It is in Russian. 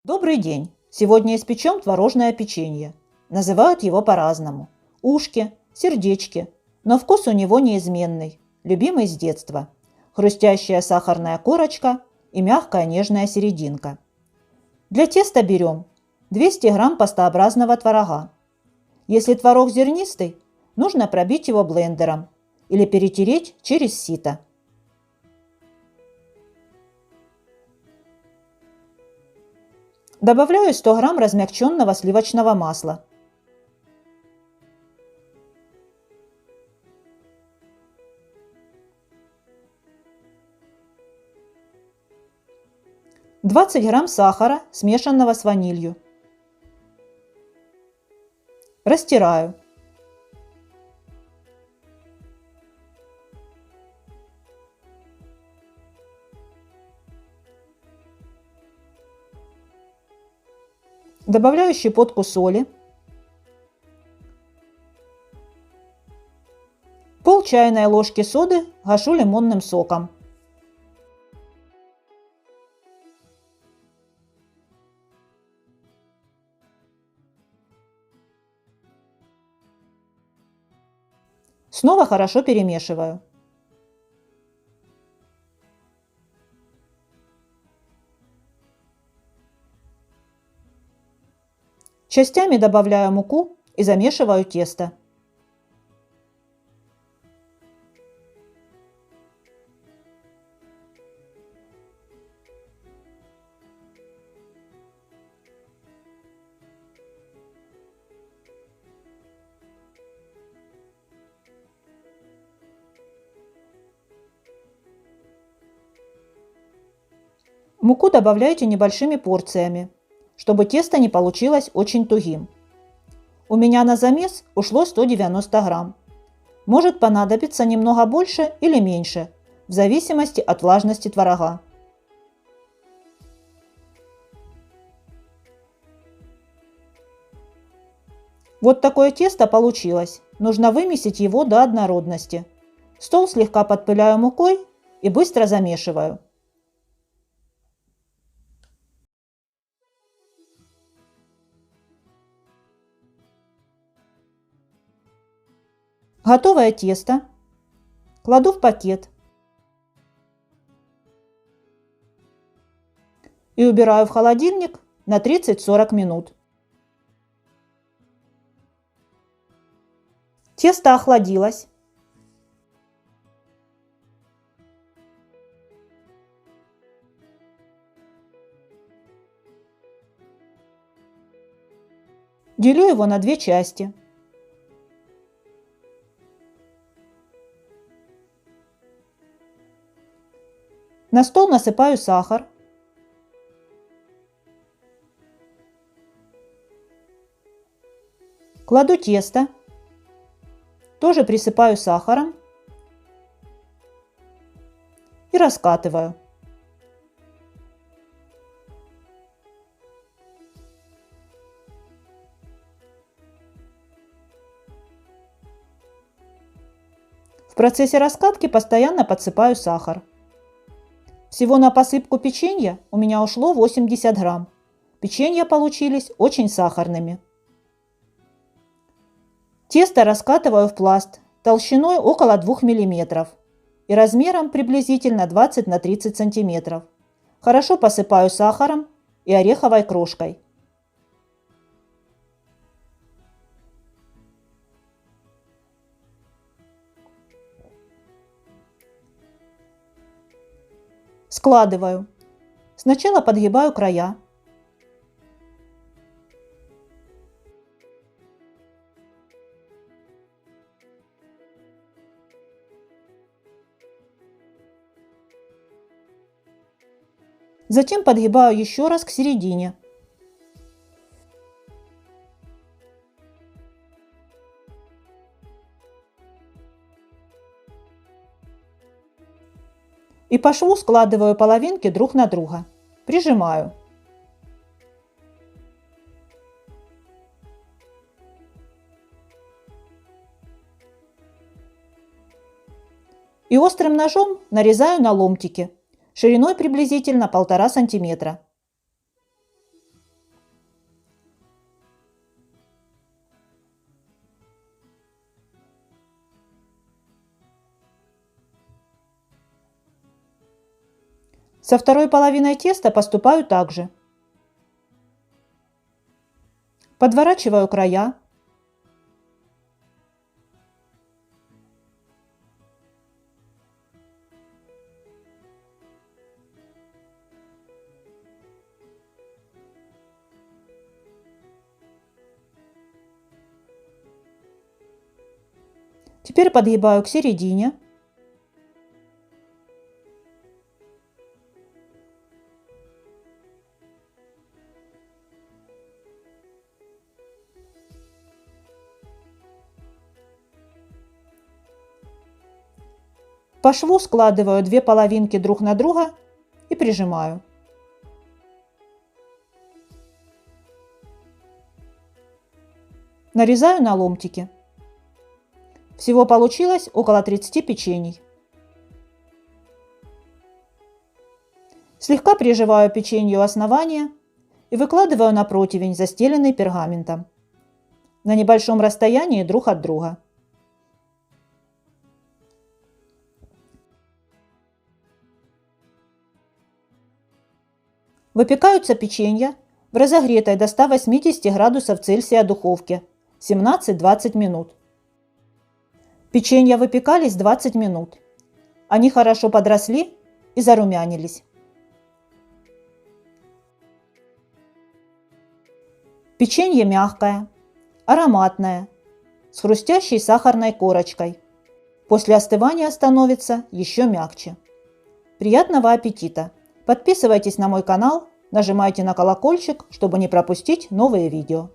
Добрый день! Сегодня испечем творожное печенье. Называют его по-разному. Ушки, сердечки. Но вкус у него неизменный, любимый с детства. Хрустящая сахарная корочка и мягкая нежная серединка. Для теста берем 200 грамм пастообразного творога. Если творог зернистый, нужно пробить его блендером или перетереть через сито. Добавляю 100 грамм размягченного сливочного масла. «20 грамм сахара, смешанного с ванилью. Растираю. Добавляю щепотку соли. Пол чайной ложки соды гашу лимонным соком. Снова хорошо перемешиваю. Частями добавляю муку и замешиваю тесто. Муку добавляйте небольшими порциями, чтобы тесто не получилось очень тугим. У меня на замес ушло 190 грамм. Может понадобиться немного больше или меньше, в зависимости от влажности творога. Вот такое тесто получилось. Нужно вымесить его до однородности. Стол слегка подпыляю мукой и быстро замешиваю. Готовое тесто кладу в пакет и убираю в холодильник на 30-40 минут. Тесто охладилось. Делю его на две части. На стол насыпаю сахар. Кладу тесто. Тоже присыпаю сахаром и раскатываю. В процессе раскатки постоянно подсыпаю сахар. Всего на посыпку печенья у меня ушло 80 грамм. Печенья получились очень сахарными. Тесто раскатываю в пласт толщиной около 2 мм и размером приблизительно 20 на 30 см. Хорошо посыпаю сахаром и ореховой крошкой. Складываю. Сначала подгибаю края. Затем подгибаю еще раз к середине. И по шву складываю половинки друг на друга. Прижимаю. И острым ножом нарезаю на ломтики шириной приблизительно 1,5 сантиметра. Со второй половиной теста поступаю так же. Подворачиваю края. Теперь подгибаю к середине. По шву складываю две половинки друг на друга и прижимаю. Нарезаю на ломтики. Всего получилось около 30 печений. Слегка прижимаю печенье у основания и выкладываю на противень, застеленный пергаментом, на небольшом расстоянии друг от друга. Выпекаются печенья в разогретой до 180 градусов Цельсия духовке 17-20 минут. Печенья выпекались 20 минут. Они хорошо подросли и зарумянились. Печенье мягкое, ароматное, с хрустящей сахарной корочкой. После остывания становится еще мягче. Приятного аппетита! Подписывайтесь на мой канал, нажимайте на колокольчик, чтобы не пропустить новые видео.